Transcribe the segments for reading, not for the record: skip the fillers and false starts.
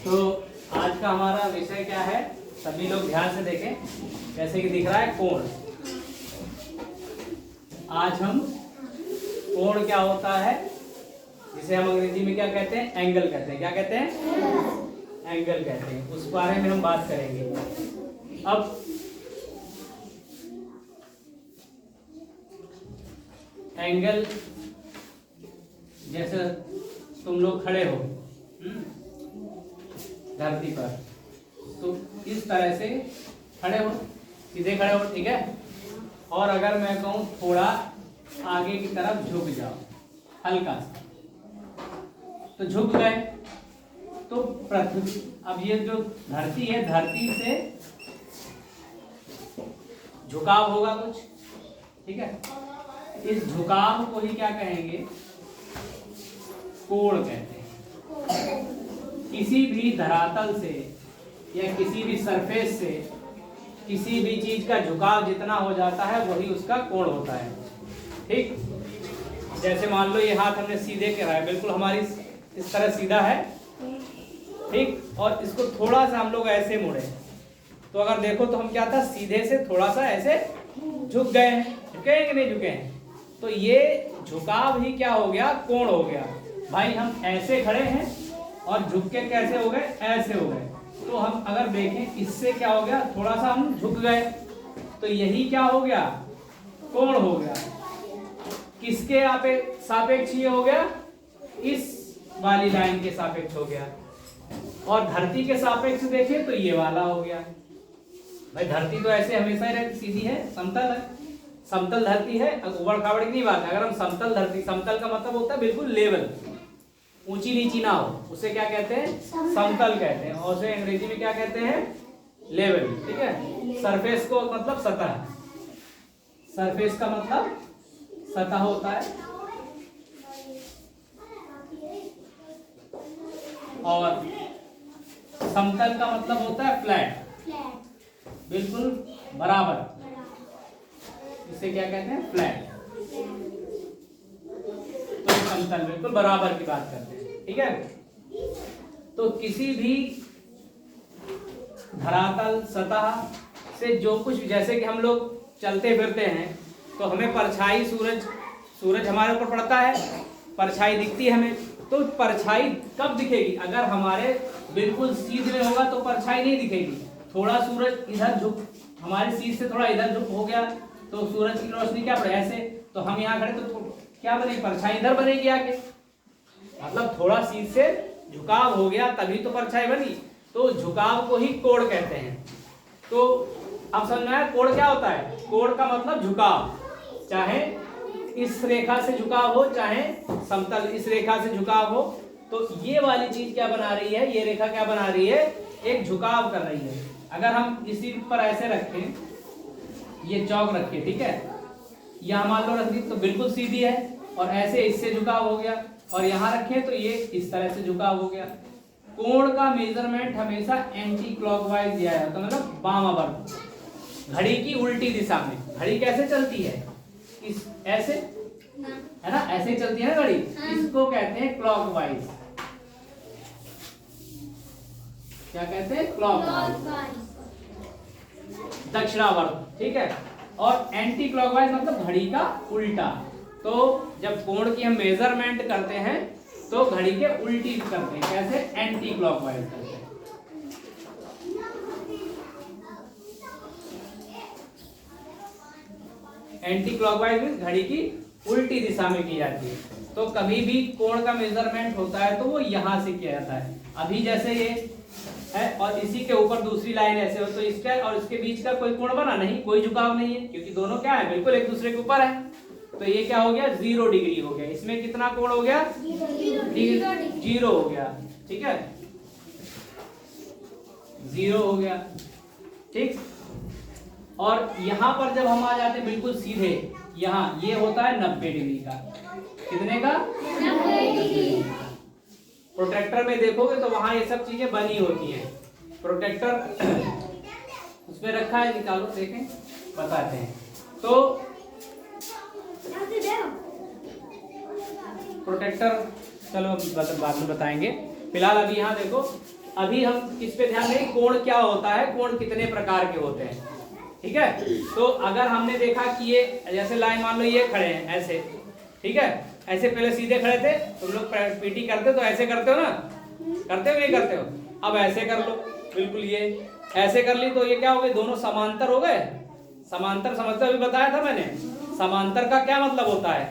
तो आज का हमारा विषय क्या है, सभी लोग ध्यान से देखें। जैसे कि दिख रहा है कोण। आज हम कोण क्या होता है, जिसे हम अंग्रेजी में क्या कहते हैं, एंगल कहते हैं। क्या कहते हैं? एंगल कहते हैं। उस बारे में हम बात करेंगे। अब एंगल, जैसे तुम लोग खड़े हो धरती पर, तो इस तरह से खड़े हो, सीधे खड़े हो, ठीक है। और अगर मैं कहूँ थोड़ा आगे की तरफ झुक जाओ, हल्का सा, तो झुक गए। तो पृथ्वी, अब ये जो धरती है, धरती से झुकाव होगा कुछ, ठीक है। इस झुकाव को ही क्या कहेंगे, कोण कहते हैं। किसी भी धरातल से या किसी भी सरफेस से किसी भी चीज का झुकाव जितना हो जाता है वही उसका कोण होता है, ठीक। जैसे मान लो ये हाथ हमने सीधे करा है, बिल्कुल हमारी इस तरह सीधा है, ठीक। और इसको थोड़ा सा हम लोग ऐसे मुड़े, तो अगर देखो तो हम क्या था, सीधे से थोड़ा सा ऐसे झुक गए हैं। झुके हैं कि नहीं झुके हैं? तो ये झुकाव ही क्या हो गया, कोण हो गया। भाई हम ऐसे खड़े हैं और झुक के कैसे हो गए, ऐसे हो गए। तो हम अगर देखें इससे क्या हो गया, थोड़ा सा हम झुक गए, तो यही क्या हो गया, कोण हो गया। किसके सापेक्ष ये हो गया, इस वाली लाइन के सापेक्ष हो गया। और धरती के सापेक्ष देखें तो ये वाला हो गया। भाई धरती तो ऐसे हमेशा ही रहती, सीधी है, समतल है, समतल धरती है, उबड़ खाबड़ की नहीं बात है। अगर हम समतल धरती, समतल का मतलब होता है बिल्कुल लेवल, ऊंची नीची ना हो, उसे क्या कहते हैं, समतल कहते हैं। और उसे अंग्रेजी में क्या कहते हैं, लेवल, ठीक है। सरफेस को मतलब सतह, सरफेस का मतलब सतह होता है। और समतल का मतलब होता है फ्लैट, बिल्कुल बराबर, इसे क्या कहते हैं, फ्लैट। तो समतल बिल्कुल बराबर की बात करते हैं, ठीक है। तो किसी भी धरातल सतह से जो कुछ, जैसे कि हम लोग चलते फिरते हैं तो हमें परछाई, सूरज हमारे ऊपर पड़ता है, परछाई दिखती है हमें। तो परछाई कब दिखेगी, अगर हमारे बिल्कुल सीध में होगा तो परछाई नहीं दिखेगी। थोड़ा सूरज इधर झुक, हमारे सीध से थोड़ा इधर झुक हो गया तो सूरज की रोशनी क्या पड़े, ऐसे, तो हम यहाँ खड़े तो क्या बनेगी, परछाई इधर बनेगी आगे। मतलब थोड़ा सीध से झुकाव हो गया तभी तो परछाई बनी। तो झुकाव को ही कोण कहते हैं। तो अब समझ में आया कोण क्या होता है। कोण का मतलब झुकाव, चाहे इस रेखा से झुकाव हो, चाहे समतल इस रेखा से झुकाव हो। तो ये वाली चीज क्या बना रही है, ये रेखा क्या बना रही है, एक झुकाव कर रही है। अगर हम इसी पर ऐसे रखें, ये चौक रखिए, ठीक है, यहाँ मान लो रख दी तो बिल्कुल सीधी है, और ऐसे इससे झुकाव हो गया। और यहाँ रखें तो ये इस तरह से झुकाव हो गया। कोण का मेजरमेंट हमेशा एंटी क्लॉकवाइज दिया जाता है, मतलब वामावर्त, घड़ी की उल्टी दिशा में। घड़ी कैसे चलती है, इस ऐसे है ना, ऐसे चलती है ना घड़ी, इसको कहते हैं क्लॉकवाइज। क्या कहते हैं, क्लॉकवाइज, दक्षिणावर्त, ठीक है। और एंटी क्लॉकवाइज मतलब घड़ी का उल्टा। तो जब कोण की हम मेजरमेंट करते हैं तो घड़ी के उल्टी करते हैं, कैसे, एंटी क्लॉकवाइज करते हैं। एंटी क्लॉकवाइज मींस घड़ी की उल्टी दिशा में की जाती है। तो कभी भी कोण का मेजरमेंट होता है तो वो यहां से किया जाता है। अभी जैसे ये है और इसी के ऊपर दूसरी लाइन ऐसे हो, तो इसका और इसके बीच का कोई कोण बना नहीं, कोई झुकाव नहीं है, क्योंकि दोनों क्या है, बिल्कुल एक दूसरे के ऊपर है। तो ये क्या हो गया, 0 डिग्री हो गया। इसमें कितना कोण हो गया, 0 हो गया, ठीक है, 0 हो गया, ठीक। और यहां पर जब हम आ जाते हैं बिल्कुल सीधे, यहाँ ये होता है 90 डिग्री का। कितने का, 90 डिग्री। प्रोटेक्टर में देखोगे तो वहां ये सब चीजें बनी होती हैं। प्रोटेक्टर उसमें रखा है, निकालो देखें, बताते हैं। तो प्रोटेक्टर चलो बाद में बताएंगे। फिलहाल अभी यहाँ देखो, अभी हम इस पे ध्यान दें कोण क्या होता है, कोण कितने प्रकार के होते हैं। ठीक है, तो अगर हमने देखा कि ये जैसे लाइन मान लो ये खड़े हैं ऐसे, ठीक है, ऐसे पहले सीधे खड़े थे, तुम लोग पीटी करते तो ऐसे करते हो ना, करते हो नहीं करते हो, अब ऐसे कर लो, बिल्कुल ये ऐसे कर ली तो ये क्या हो गए, दोनों समांतर हो गए। समांतर समझते अभी बताया था मैंने, समांतर का क्या मतलब होता है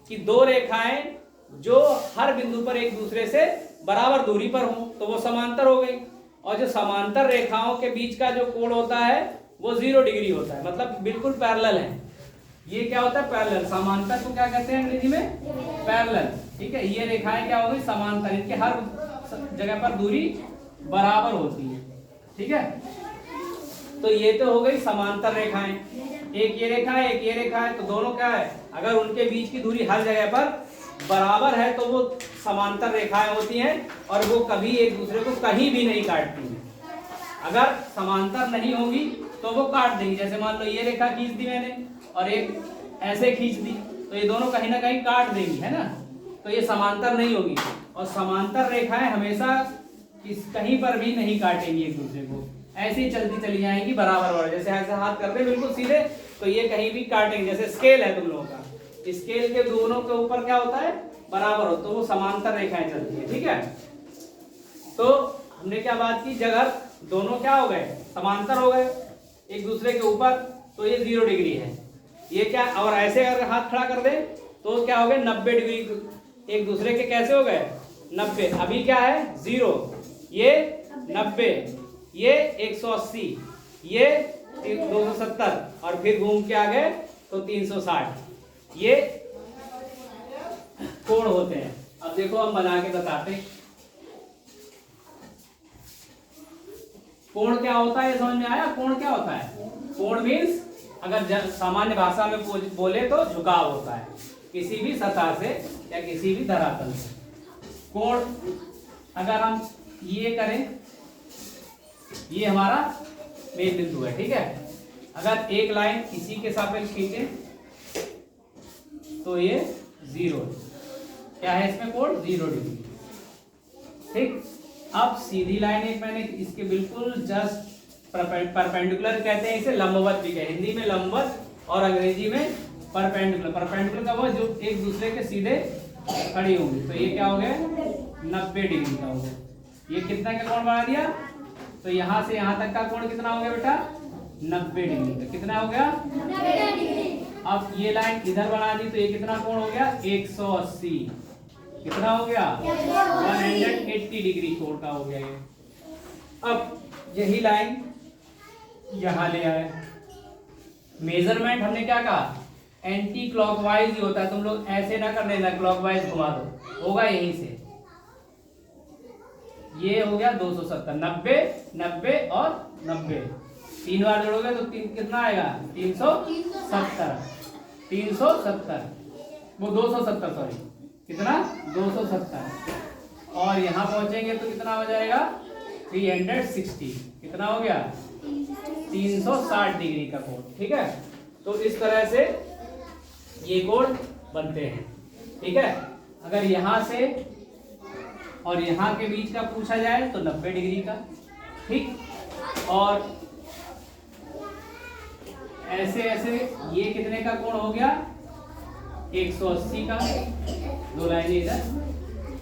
कि दो रेखाएं जो हर बिंदु पर एक दूसरे से बराबर दूरी पर हो तो वो समांतर हो गई, और जो समांतर रेखाओं के बीच का जो कोण होता है वो 0 डिग्री होता है, मतलब बिल्कुल पैरेलल है। ये क्या होता है, पैरेलल। समांतर को क्या कहते हैं अंग्रेजी में, पैरेलल। ठीक है, ये रेखाएं क्या हो गई, समांतर, इनके हर जगह पर दूरी बराबर होती है। ठीक है, तो ये तो हो गई समांतर रेखाएं, एक ये रेखा है एक ये रेखा है, तो दोनों क्या है, अगर उनके बीच की दूरी हर जगह पर बराबर है तो वो समांतर रेखाएं होती हैं और वो कभी एक दूसरे को कहीं भी नहीं काटती हैं। अगर समांतर नहीं होगी तो वो काट देंगी। जैसे मान लो ये रेखा खींच दी मैंने और एक ऐसे खींच दी तो ये दोनों कहीं ना कहीं काट देंगी, है ना, तो ये समांतर नहीं होगी। और समांतर रेखाएं हमेशा कहीं पर भी नहीं काटेंगी एक दूसरे को, ऐसे ही चलती चली जाएंगी बराबर बराबर। जैसे ऐसे हाथ करते बिल्कुल सीधे तो ये कहीं भी काटेंगे। जैसे स्केल है तुम लोगों का, स्केल के दोनों के ऊपर क्या होता है, बराबर हो, तो वो समांतर रेखाएं चलती है। ठीक है, तो हमने क्या बात की, जगह दोनों क्या हो गए, समांतर हो गए एक दूसरे के ऊपर, तो ये 0 डिग्री है। ये क्या, और ऐसे अगर हाथ खड़ा कर दे तो क्या हो गए 90 डिग्री, एक दूसरे के कैसे हो गए 90। अभी क्या है 0, ये 90, ये 180, ये 270 और फिर घूम के आ गए तो 360। ये कोण होते हैं। अब देखो हम बना के बताते कोण क्या होता है, ये समझ में आया। कोण क्या होता है, कोण मीन्स अगर सामान्य भाषा में बोले तो झुकाव होता है किसी भी सतह से या किसी भी धरातल से। कोण अगर हम ये करें, ये हमारा मेन बिंदु है। ठीक है, अगर एक लाइन इसी के सापेक्ष खींचे तो ये 0 क्या है, इसमें कोण 0 डिग्री। ठीक, अब सीधी लाइन एक मैंने इसके बिल्कुल जस्ट परपेंडिकुलर कहते हैं इसे, लंबवत भी कहते हैं, हिंदी में लंबवत और अंग्रेजी में परपेंडिकुलर। परपेंडिकुलर का वो जो एक दूसरे के सीधे खड़ी होंगी, तो ये क्या हो गया 90 डिग्री का हो गया। ये कितना का कोण बना दिया, तो यहां से यहां तक का कोण कितना हो गया बेटा 90 डिग्री का। कितना हो गया 90 डिग्री। अब ये लाइन इधर बना दी तो ये कितना कोण हो गया 180। कितना हो गया 180 डिग्री कोण का हो गया ये। अब यही लाइन यहां ले आए, मेजरमेंट हमने क्या कहा, एंटी क्लॉकवाइज ही होता है, तुम लोग ऐसे ना कर देना, क्लॉकवाइज घुमा दो, होगा यहीं से। ये हो गया 270, 90 90 और 90, 3 बार जोड़ोगे तो कितना आएगा 370, 370 वो 270 सॉरी, कितना 270, और यहाँ पहुंचेंगे तो कितना हो जाएगा 360। कितना हो गया 360 डिग्री का कोण। ठीक है, तो इस तरह से ये कोण बनते हैं। ठीक है, अगर यहां से और यहां के बीच का पूछा जाए तो 90 डिग्री का। ठीक, और ऐसे ऐसे ये कितने का कोण हो गया 180 का, दो लाइनें इधर।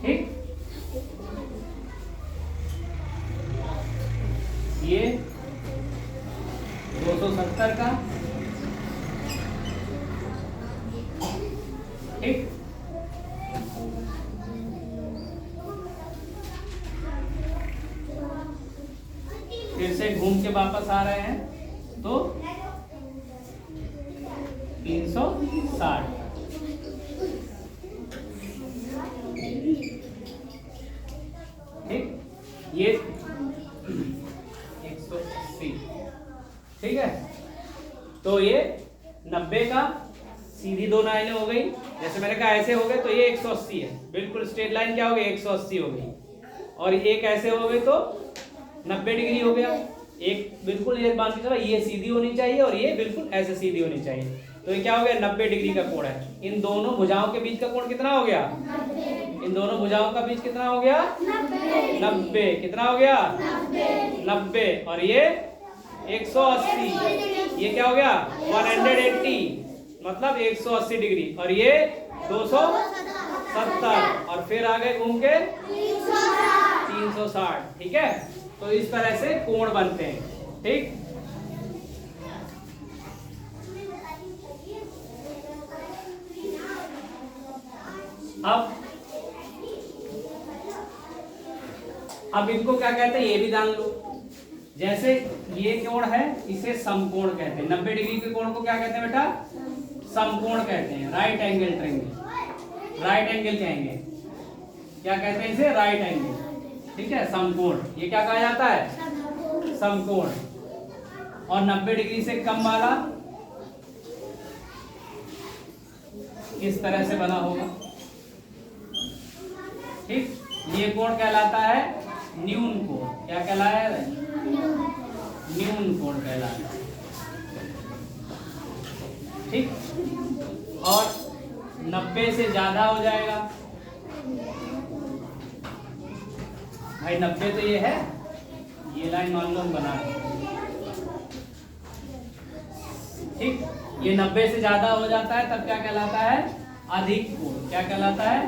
ठीक, ये 270 का। ठीक, फिर से घूम के वापस आ रहे हैं तो 360। ठीक, ये 180। ठीक है, तो ये 90 का सीधी दो लाइनें हो गई। जैसे मैंने कहा ऐसे हो गए तो ये 180 है, बिल्कुल स्ट्रेट लाइन क्या हो गई 180 हो गई, और एक ऐसे हो गए तो 90 डिग्री हो गया। एक बिल्कुल ये मान के चलो ये सीधी होनी चाहिए और ये बिल्कुल ऐसे सीधी होनी चाहिए, तो ये क्या हो गया 90 डिग्री का कोण है। इन दोनों भुजाओं के बीच का कोण कितना हो गया, इन दोनों भुजाओं का बीच कितना हो गया 90। कितना हो गया? 90। और ये 180। ये क्या हो गया? 180 मतलब 180 डिग्री। और ये 270। और फिर आगे घूम के 360। ठीक है, तो इस तरह से कोण बनते हैं। ठीक, अब इनको क्या कहते हैं ये भी जान लो। जैसे ये कोण है इसे समकोण कहते हैं। 90 डिग्री के कोण को क्या कहते हैं बेटा? समकोण कहते हैं। Right angle triangle, right angle कहेंगे। क्या कहते हैं इसे? Right angle. ठीक है, समकोण ये क्या कहा जाता है? समकोण। और 90 डिग्री से कम वाला इस तरह से बना होगा। ठीक, ये कोण कहलाता है न्यून कोण। क्या कहलाता है? न्यून कोण कहलाता है। ठीक, और 90 से ज्यादा हो जाएगा भाई। 90 तो ये है, ये लाइन मान लो हम बना रहे हैं। ठीक, ये 90 से ज्यादा हो जाता है तब क्या कहलाता है? अधिक कोण। क्या कहलाता है?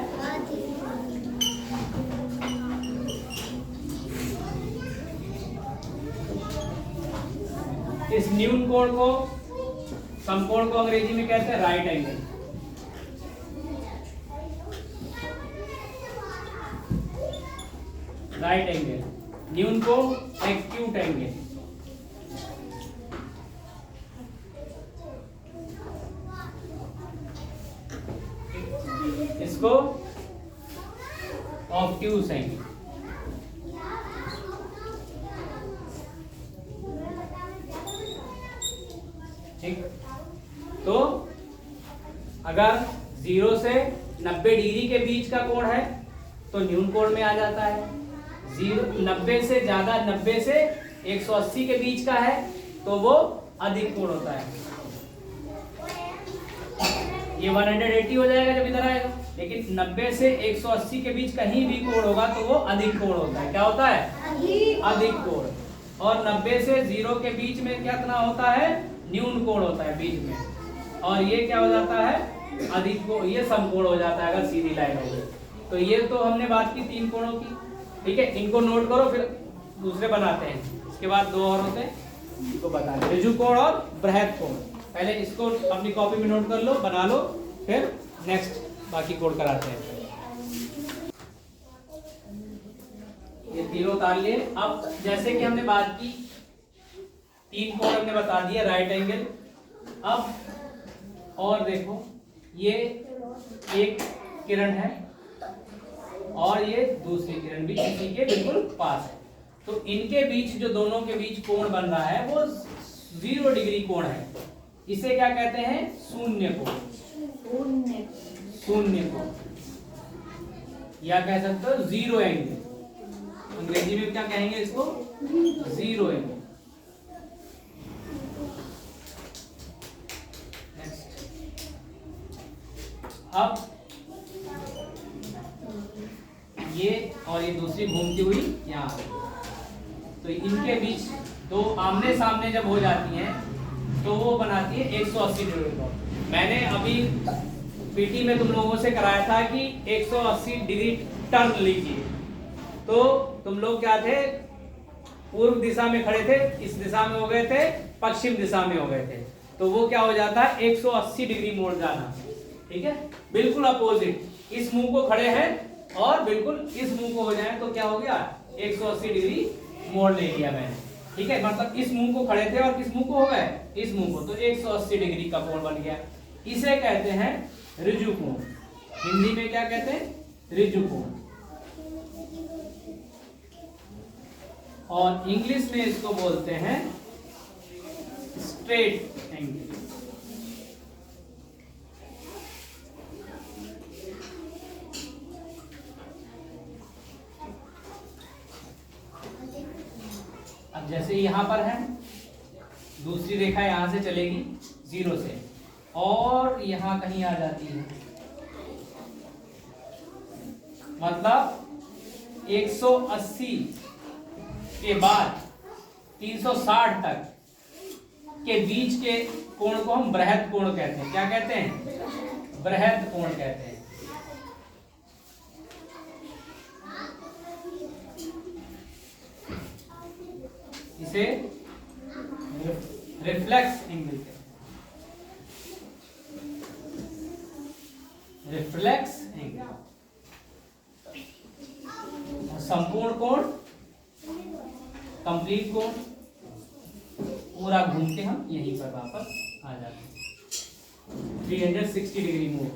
इस न्यून कोण को, समकोण को अंग्रेजी में कहते हैं राइट एंगल। Right angle. न्यून को एक्यूट एंगल। इसको ऑब्ट्यूस एंगल। ठीक, तो अगर 0 से 90 डिग्री के बीच का कोण है तो न्यून कोण में आ जाता है। 90 से ज्यादा, 90 से 180 के बीच का है तो वो अधिक कोण होता है। ये 180 हो जाएगा जब इधर आएगा। लेकिन 90 से 180 के बीच कहीं भी कोण होगा तो वो अधिक कोण होता है। क्या होता है? अधिक कोण। और 90 से 0 के बीच में कितना होता है? न्यून कोण होता है बीच में। और ये क्या हो जाता है? अधिक कोण। ये समकोण हो जाता है अगर सीधी लाइन होगी। तो ये तो हमने बात की 3 कोणों की। ठीक है, इनको नोट करो, फिर दूसरे बनाते हैं। इसके बाद 2 और होते हैं, इनको बता दें, ऋजु कोण और बृहद कोण। पहले इसको अपनी कॉपी में नोट कर लो, बना लो, फिर नेक्स्ट बाकी कोण कराते हैं। ये तीनों उतार लिए। अब जैसे कि हमने बात की 3 कोण हमने बता दिया राइट एंगल। अब और देखो, ये एक किरण है और ये दूसरी किरण भी इसी के बिल्कुल पास है। तो इनके बीच, जो दोनों के बीच कोण बन रहा है वो 0 डिग्री कोण है। इसे क्या कहते हैं? शून्य कोण। शून्य कोण या कह सकते हो 0 एंगल। अंग्रेजी में क्या कहेंगे इसको? 0 एंगल। अब ये और ये दूसरी घूमती हुई यहाँ, तो इनके बीच दो आमने सामने जब हो जाती हैं तो वो बनाती है 180 डिग्री कोण। मैंने अभी पीटी में तुम लोगों से कराया था कि 180 डिग्री टर्न लीजिए। तो तुम लोग क्या थे? पूर्व दिशा में खड़े थे, इस दिशा में हो गए थे, पश्चिम दिशा में हो गए थे। तो वो क्या हो जाता है? 180 डिग्री मोड़ जाना। ठीक है, बिल्कुल अपोजिट। इस मुंह को खड़े हैं और बिल्कुल इस मुंह को हो जाए तो क्या हो गया? 180 डिग्री मोड़ ले लिया मैंने। ठीक है, मतलब इस मुंह को खड़े थे और किस मुंह को हो गए? इस मुंह को। तो 180 डिग्री का कोण बन गया। इसे कहते हैं ऋजु कोण। हिंदी में क्या कहते हैं? ऋजु कोण। और इंग्लिश में इसको बोलते हैं स्ट्रेट एंगल। अब जैसे यहां पर है, दूसरी रेखा यहां से चलेगी 0 से और यहां कहीं आ जाती है, मतलब 180 के बाद 360 तक के बीच के कोण को हम बृहद कोण कहते हैं। क्या कहते हैं? बृहद कोण कहते हैं। इसे रिफ्लेक्स एंगल कहते हैं। Reflex angle. संपूर्ण कोण, कंप्लीट कोण, पूरा घूम के हम यहीं पर वापस आ जाते हैं। 360 degree move.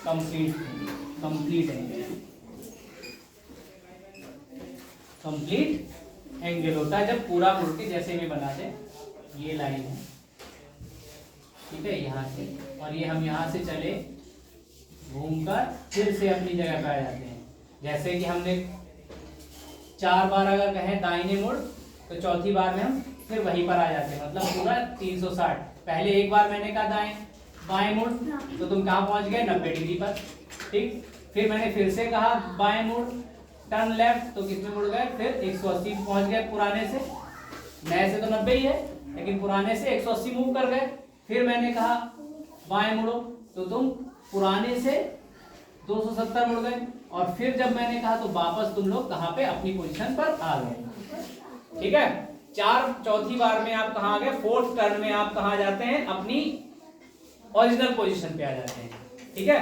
Complete angle. Complete angle होता है जब पूरा मुड़ के, जैसे में बना दे, ये लाइन है, ठीक है, यहाँ से, और ये हम यहाँ से चले घूमकर फिर से अपनी जगह पे आ जाते हैं। जैसे कि हमने 4 बार अगर कहें दाहिने मुड़, तो चौथी बार में हम फिर वहीं पर आ जाते हैं, मतलब पूरा 360। पहले एक बार मैंने कहा बाएं मुड़, तो तुम कहाँ पहुंच गए? 90 डिग्री पर, ठीक। फिर मैंने फिर से कहा बाएं मुड़, टर्न लेफ्ट, तो किसमें मुड़ गए? फिर 180 पहुंच गए पुराने से। नए से तो 90 ही है, लेकिन पुराने से 180 मूव कर गए। फिर मैंने कहा बाएं मुड़ो, तो तुम पुराने से 270 मुड़ गए। और फिर जब मैंने कहा तो वापस तुम लोग कहाँ पे? अपनी पोजीशन पर आ गए, ठीक है। चौथी बार में आप कहाँ आ गए? 4th टर्न में आप कहाँ जाते हैं? अपनी ओरिजिनल पोजीशन पे आ जाते हैं, ठीक है।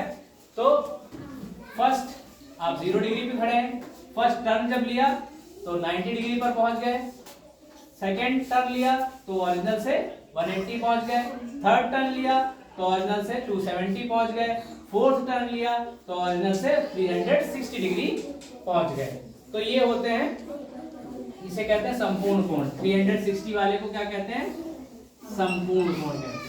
तो फर्स्ट आप 0 डिग्री पे खड़े हैं, फर्स्ट टर्न जब लिया तो 90 डिग्री पर पहुंच गए। सेकेंड टर्न लिया तो ओरिजिनल से 180 पहुंच गए। थर्ड टर्न लिया तो ओरिजिनल से 270 पहुंच गए। फोर्थ टर्न लिया तो ओरिजिनल से 360 डिग्री पहुंच गए। तो ये होते हैं, इसे कहते हैं संपूर्ण कोण। 360 वाले को क्या कहते हैं? संपूर्ण कोण कहते हैं।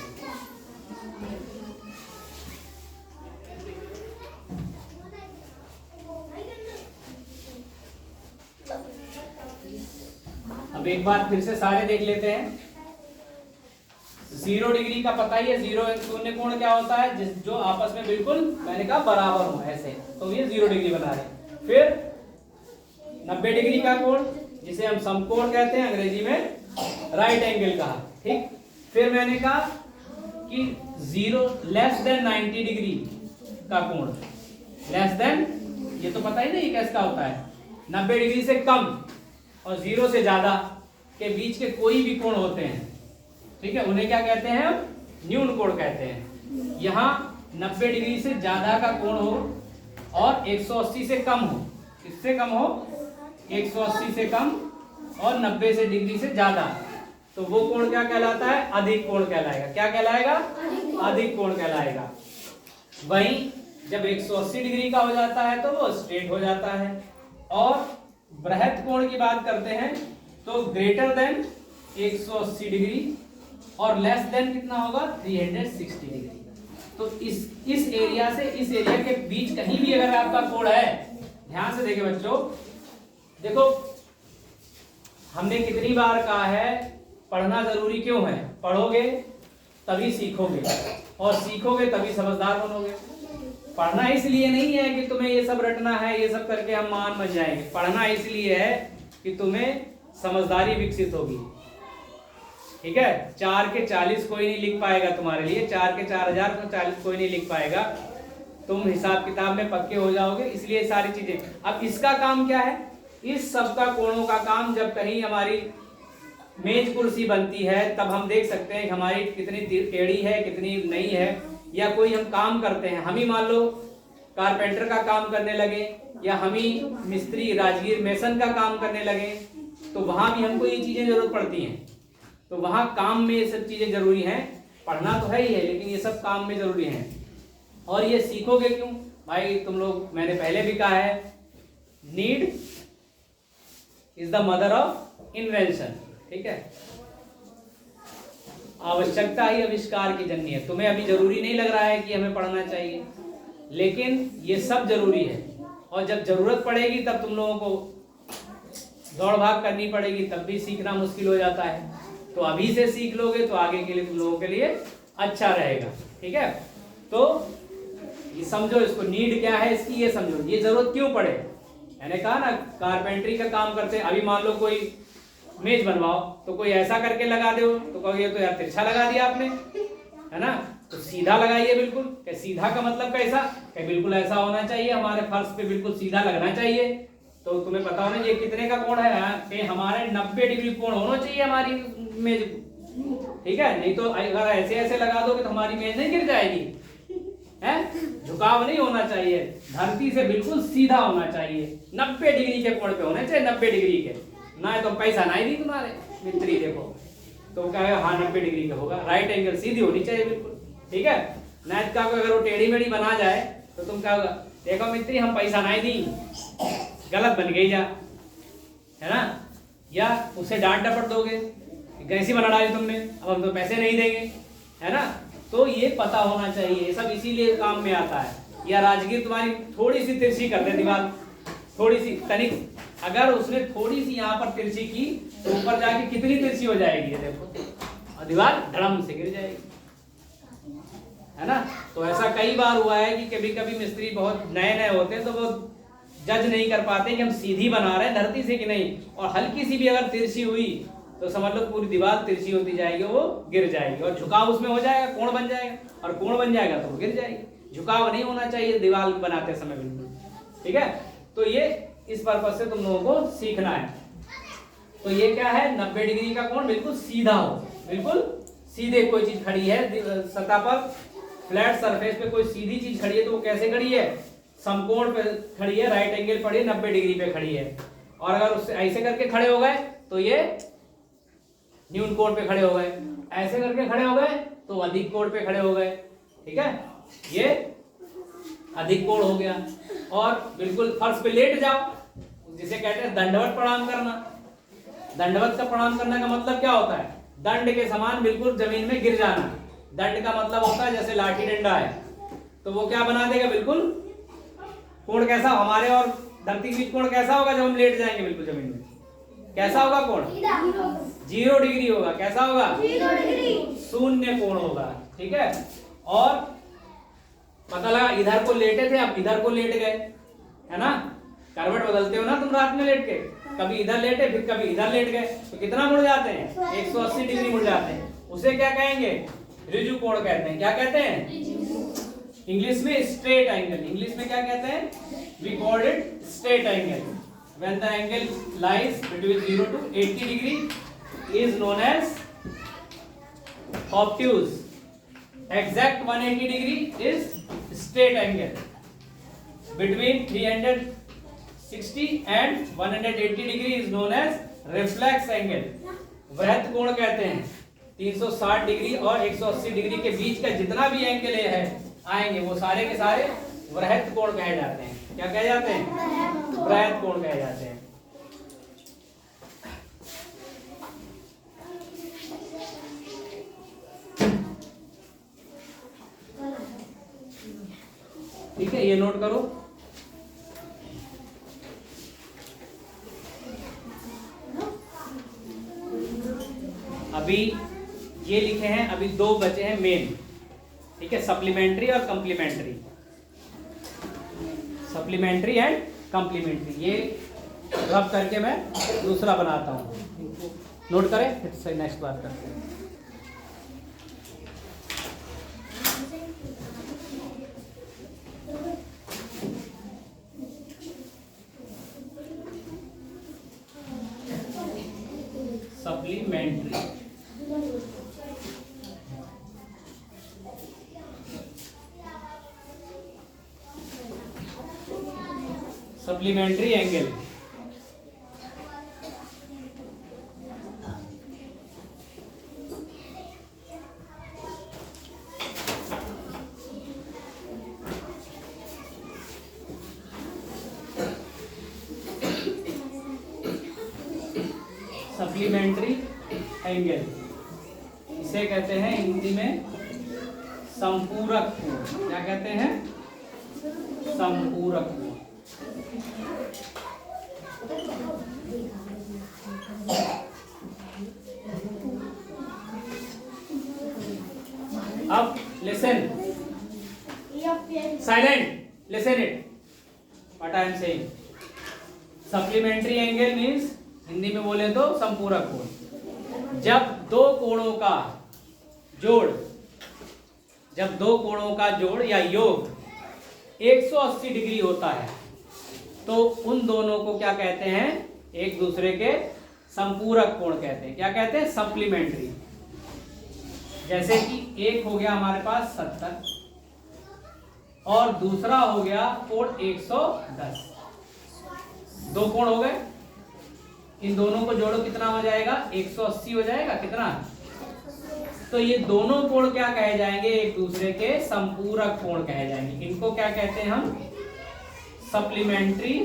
अब एक बार फिर से सारे देख लेते हैं। 0 डिग्री का पता ही है, 0 शून्य कोण क्या होता है? जो आपस में बिल्कुल मैंने कहा बराबर हो ऐसे, तो ये 0 डिग्री बना रहे। फिर 90 डिग्री का कोण, जिसे हम समकोण कहते हैं, अंग्रेजी में राइट एंगल कहा, ठीक। फिर मैंने कहा कि 0 लेस देन 90 डिग्री का कोण, लेस देन, ये तो पता ही नहीं कैसा होता है। 90 डिग्री से कम और 0 से ज्यादा के बीच के कोई भी कोण होते हैं, ठीक है, उन्हें क्या कहते हैं? हम न्यून कोण कहते हैं। यहाँ 90 डिग्री से ज्यादा का कोण हो और 180 से कम हो। किससे कम हो? 180 से कम और 90 से डिग्री से ज्यादा, तो वो कोण क्या कहलाता है? अधिक कोण कहलाएगा। क्या कहलाएगा? अधिक कोण कहलाएगा। वहीं जब 180 डिग्री का हो जाता है तो वो स्ट्रेट हो जाता है। और बृहद कोण की बात करते हैं तो ग्रेटर देन 180 डिग्री और लेस देन कितना होगा? 360 डिग्री। तो इस एरिया से इस एरिया के बीच कहीं भी अगर आपका कोण है, ध्यान से देखें बच्चों, देखो हमने कितनी बार कहा है पढ़ना जरूरी क्यों है? पढ़ोगे तभी सीखोगे, और सीखोगे तभी समझदार बनोगे। पढ़ना इसलिए नहीं है कि तुम्हें ये सब रटना है, ये सब करके हम महान बन जाएंगे। पढ़ना इसलिए है कि तुम्हें समझदारी विकसित होगी, ठीक है। 4 के 40 कोई नहीं लिख पाएगा तुम्हारे लिए, 4 के 4040 कोई नहीं लिख पाएगा। तुम हिसाब किताब में पक्के हो जाओगे, इसलिए सारी चीजें। अब इसका काम क्या है? इस सब का कोणों का काम, जब कहीं हमारी मेज कुर्सी बनती है तब हम देख सकते हैं हमारी कितनी टेढ़ी है, कितनी नहीं है। या कोई हम काम करते हैं, हम ही मान लो कारपेंटर का काम करने लगे, या हम ही मिस्त्री राजगीर मेसन का काम करने लगे, तो वहां भी हमको ये चीजें जरूरत पड़ती हैं। तो वहां काम में ये सब चीजें जरूरी हैं। पढ़ना तो है ही है, लेकिन ये सब काम में जरूरी हैं। और ये सीखोगे क्यों भाई? तुम लोग, मैंने पहले भी कहा है, need is the mother of invention, ठीक है। आवश्यकता ही आविष्कार की जननी है। तुम्हें अभी जरूरी नहीं लग रहा है कि हमें पढ़ना चाहिए, लेकिन ये सब जरूरी है। और जब जरूरत पड़ेगी तब तुम लोगों को दौड़ भाग करनी पड़ेगी, तब भी सीखना मुश्किल हो जाता है। तो अभी से सीख लोगे तो आगे के लिए तुम लोगों के लिए अच्छा रहेगा, ठीक है। तो ये समझो, इसको नीड क्या है इसकी ये समझो, ये जरूरत क्यों पड़े। मैंने कहा ना कारपेंटरी का काम करते, अभी मान लो कोई मेज बनवाओ तो कोई ऐसा करके लगा दो तो कहोगे ये तो यार तिरछा लगा दिया आपने, है ना, तो सीधा लगाइए बिल्कुल। क्या सीधा का मतलब कैसा, क्या बिल्कुल ऐसा होना चाहिए, हमारे फर्श पे बिल्कुल सीधा लगना चाहिए। तो तुम्हें पता होना ये कितने का कोण है कि हमारे 90 डिग्री कोण होना चाहिए हमारी मेज, ठीक है। नहीं तो अगर ऐसे ऐसे लगा दोगे तो हमारी मेज नहीं गिर जाएगी, है। झुकाव नहीं होना चाहिए, धरती से बिल्कुल सीधा होना चाहिए, 90 डिग्री के कोण पे होने चाहिए, 90 डिग्री के, ना तो पैसा ना ही दी तुम्हारे मिस्त्री देखो तो कहेगा हाँ 90 डिग्री का होगा, राइट एंगल सीधी होनी चाहिए बिल्कुल, ठीक है। नाइट का अगर वो टेढ़ी मेढ़ी बना जाए तो तुम क्या होगा, देखो मिस्त्री हम पैसा नहीं दी, गलत बन गई जा, है ना, या उसे डांट डपट दोगे, कैसी बना डाली तुमने, अब हम तो पैसे नहीं देंगे, है ना। तो ये पता होना चाहिए, सब इसीलिए काम में आता है। या राजगीर तुम्हारी थोड़ी सी तिरछी कर दे दीवार, थोड़ी सी तनिक, अगर उसने थोड़ी सी यहाँ पर तिरछी की तो ऊपर जाके कितनी तिरछी हो जाएगी ये देखो, और दीवार धड़म से गिर जाएगी, है ना। तो ऐसा कई बार हुआ है कि कभी कभी मिस्त्री बहुत नए नए होते हैं तो वो जज नहीं कर पाते कि हम सीधी बना रहे हैं धरती से कि नहीं, और हल्की सी भी अगर तिरछी हुई तो समझ लो पूरी दीवार तिरछी होती जाएगी, वो गिर जाएगी, और झुकाव उसमें हो जाएगा, कोण बन जाएगा, और कोण बन जाएगा तो वो गिर जाएगी। झुकाव नहीं होना चाहिए दीवार बनाते समय बिल्कुल, ठीक है। तो ये इस पर्पज से तुम लोगों को सीखना है। तो ये क्या है, 90 डिग्री का कोण बिल्कुल सीधा हो, बिल्कुल सीधे कोई चीज खड़ी है सतह पर, फ्लैट सरफेस पे कोई सीधी चीज खड़ी है तो वो कैसे खड़ी है, समकोण पे खड़ी है, राइट एंगल पड़ी है, 90 डिग्री पे खड़ी है। और अगर उससे ऐसे करके खड़े हो गए तो ये न्यून कोण पे खड़े हो गए, ऐसे करके खड़े हो गए तो अधिक कोण पे खड़े हो गए, ठीक है, ये अधिक कोण हो गया। और बिल्कुल फर्श पे लेट जाओ, जिसे कहते हैं दंडवत प्रणाम करना। दंडवत का प्रणाम करने का मतलब क्या होता है, दंड के समान बिल्कुल जमीन में गिर जाना। दंड का मतलब होता है जैसे लाठी डंडा है तो वो क्या बना देगा, बिल्कुल कोण कैसा, हमारे और धरती के बीच कोण कैसा होगा जब हम लेट जाएंगे बिल्कुल जमीन में, कैसा होगा कोण, 0 डिग्री होगा। कैसा होगा, 0 डिग्री, शून्य कोण होगा, ठीक है। और पता लगा इधर को लेटे थे, अब इधर को लेट गए, है ना, करवट बदलते हो ना तुम रात में लेट के, कभी इधर लेटे फिर कभी इधर लेट गए तो कितना मुड़ जाते हैं, 180 डिग्री मुड़ जाते हैं। उसे क्या कहेंगे, ऋजु कोण कहते हैं। क्या कहते हैं इंग्लिश में, स्ट्रेट एंगल। इंग्लिश में क्या कहते हैं, we called it straight angle. When the angle lies between 0 to 80 degree is known as obtuse. Exact 180 degree is straight angle. Between 360 and 180 degree is known as reflex angle. वृत्त कोण कहते हैं। 360 degree और 180 degree के बीच का जितना भी angle है आएंगे वो सारे के सारे वृत्त कोण कहे जाते हैं। क्या कहे जाते हैं, वृत्त कोण कहे जाते हैं। ठीक है, ये नोट करो। अभी ये लिखे हैं, अभी 2 बचे हैं मेन, ठीक है, सप्लीमेंट्री और कंप्लीमेंट्री। सप्लीमेंट्री एंड कंप्लीमेंट्री, ये रब करके मैं दूसरा बनाता हूँ, नोट करें, फिर से नेक्स्ट बार करते हैं। Supplementary, supplementary angle. Supplementary angle इसे कहते हैं हिंदी में संपूरक कोण। क्या कहते हैं, संपूरक कोण। अब listen, silent. Listen it what I am saying. Supplementary angle means Hindi में बोले तो संपूरक कोण। जब दो कोणों का जोड़ या योग 180 डिग्री होता है तो उन दोनों को क्या कहते हैं, एक दूसरे के संपूरक कोण कहते हैं। क्या कहते हैं, सप्लीमेंट्री। जैसे कि एक हो गया हमारे पास 70 और दूसरा हो गया कोण 110, दो कोण हो गए। इन दोनों को जोड़ो कितना हो जाएगा, 180 हो जाएगा। कितना, तो ये दोनों कोण क्या कहे जाएंगे, एक दूसरे के संपूरक कोण कहे जाएंगे। इनको क्या कहते हैं हम, सप्लीमेंट्री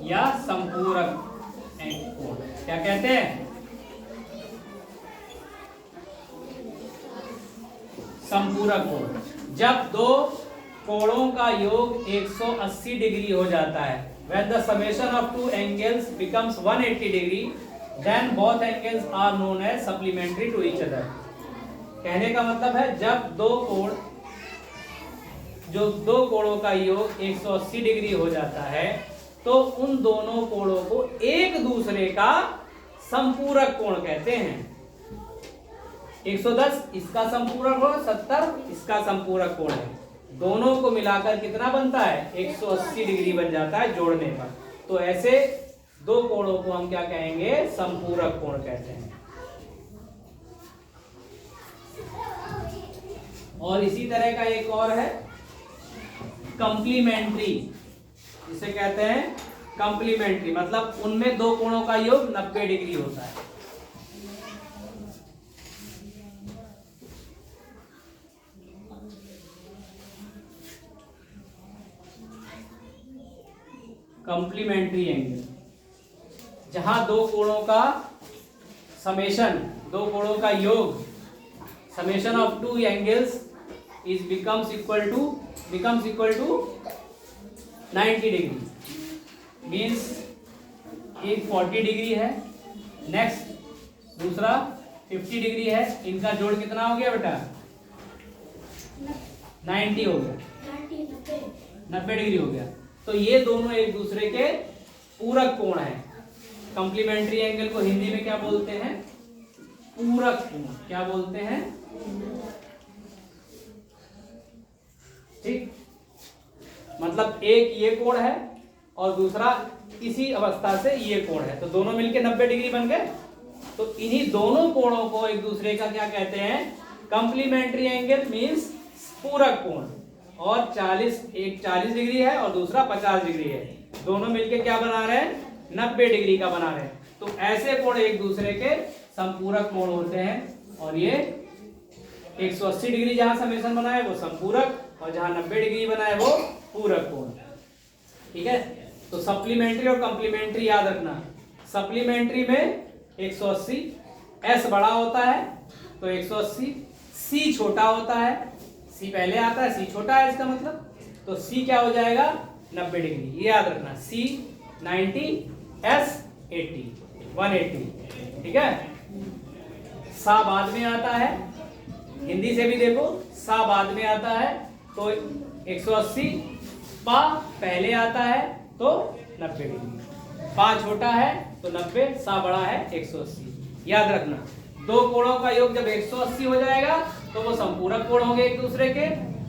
या संपूरक कोण। क्या कहते हैं, संपूरक कोण। जब दो कोणों का योग 180 डिग्री हो जाता है, when the summation of two angles becomes 180 degree, then both angles are known as supplementary to each other। कहने का मतलब है जब दो कोणों का योग 180 डिग्री हो जाता है तो उन दोनों कोणों को एक दूसरे का संपूरक कोण कहते हैं। 110 इसका संपूरक कोण, 70 इसका संपूरक कोण है। दोनों को मिलाकर कितना बनता है, 180 डिग्री बन जाता है जोड़ने पर। तो ऐसे दो कोणों को हम क्या कहेंगे, संपूरक कोण कहते हैं। और इसी तरह का एक और है कंप्लीमेंट्री, इसे कहते हैं कंप्लीमेंट्री। मतलब उनमें दो कोणों का योग 90 डिग्री होता है। कंप्लीमेंट्री एंगल, जहां दो कोणों का समेशन, दो कोणों का योग, summation of two angles is becomes equal to 90 degree. Means एक 40 डिग्री है, नेक्स्ट दूसरा 50 डिग्री है। इनका जोड़ कितना हो गया बेटा, 90 हो गया, 90 डिग्री हो गया। तो ये दोनों एक दूसरे के पूरक कोण हैं। कंप्लीमेंट्री एंगल को हिंदी में क्या बोलते हैं, पूरक कोण। क्या बोलते हैं, ठीक। मतलब एक ये कोण है और दूसरा इसी अवस्था से ये कोण है, तो दोनों मिलके 90 डिग्री बन गए। तो इन्हीं दोनों कोणों को एक दूसरे का क्या कहते हैं, कंप्लीमेंट्री एंगल मींस पूरक कोण। और 40 डिग्री है और दूसरा 50 डिग्री है, दोनों मिलके क्या बना रहे हैं, 90 डिग्री का बना रहे हैं। तो ऐसे कोण एक दूसरे के संपूरक कोण होते हैं। और ये 180 डिग्री जहां समेशन बना है वो संपूरक, और जहां 90 डिग्री बना है वो पूरक कोण। ठीक है, तो सप्लीमेंट्री और कंप्लीमेंट्री याद रखना। सप्लीमेंट्री में 180, एस बड़ा होता है तो 180, सी छोटा होता है, सी पहले आता है, सी छोटा है इसका मतलब, तो सी क्या हो जाएगा, 90 डिग्री। ये याद रखना, सी 90, एस 80, 180। ठीक है, सा बाद में आता है, हिंदी से भी देखो, सा बाद में आता है तो 180, पा पहले आता है तो 90 डिग्री, पा छोटा है तो 90, सा बड़ा है 180। याद रखना, दो कोणों का योग जब 180 हो जाएगा तो वो संपूरक कोण होंगे एक दूसरे के।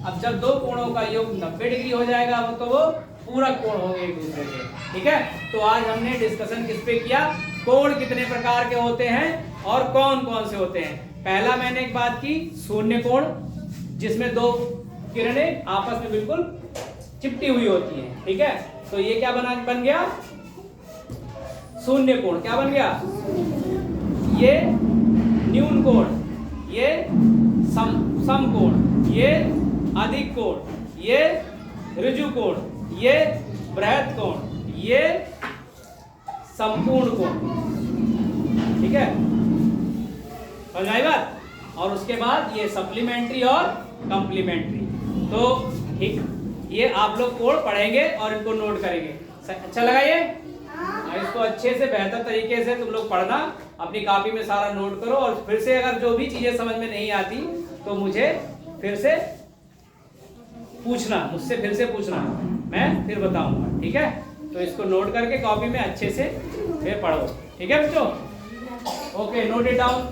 अब जब दो कोणों का योग 90 डिग्री हो जाएगा तो वो पूरक कोण होंगे एक दूसरे के। ठीक है, तो आज हमने डिस्कशन किस पे किया, कोण कितने प्रकार के होते हैं और कौन कौन से होते हैं। पहला मैंने एक बात की, शून्य कोण, जिसमें दो किरणें आपस में बिल्कुल चिपटी हुई होती हैं। ठीक है, तो ये क्या बन गया, शून्य कोण। क्या बन गया, ये न्यून कोण, ये सम कोण, ये अधिक कोण, ये ऋजु कोण, ये बृहत कोण, ये संपूर्ण कोण। ठीक है, समझ आई बात। और उसके बाद ये सप्लीमेंट्री और कंप्लीमेंट्री। तो ठीक, ये आप लोग कोण पढ़ेंगे और इनको नोट करेंगे। अच्छा लगा ये? इसको अच्छे से बेहतर तरीके से तुम लोग पढ़ना, अपनी कॉपी में सारा नोट करो। और फिर से अगर जो भी चीजें समझ में नहीं आती तो मुझे फिर से पूछना, मुझसे फिर से पूछना, मैं फिर बताऊंगा, ठीक है। तो इसको नोट करके कॉपी में अच्छे से फिर पढ़ो, ठीक है बच्चों। Okay, note it down.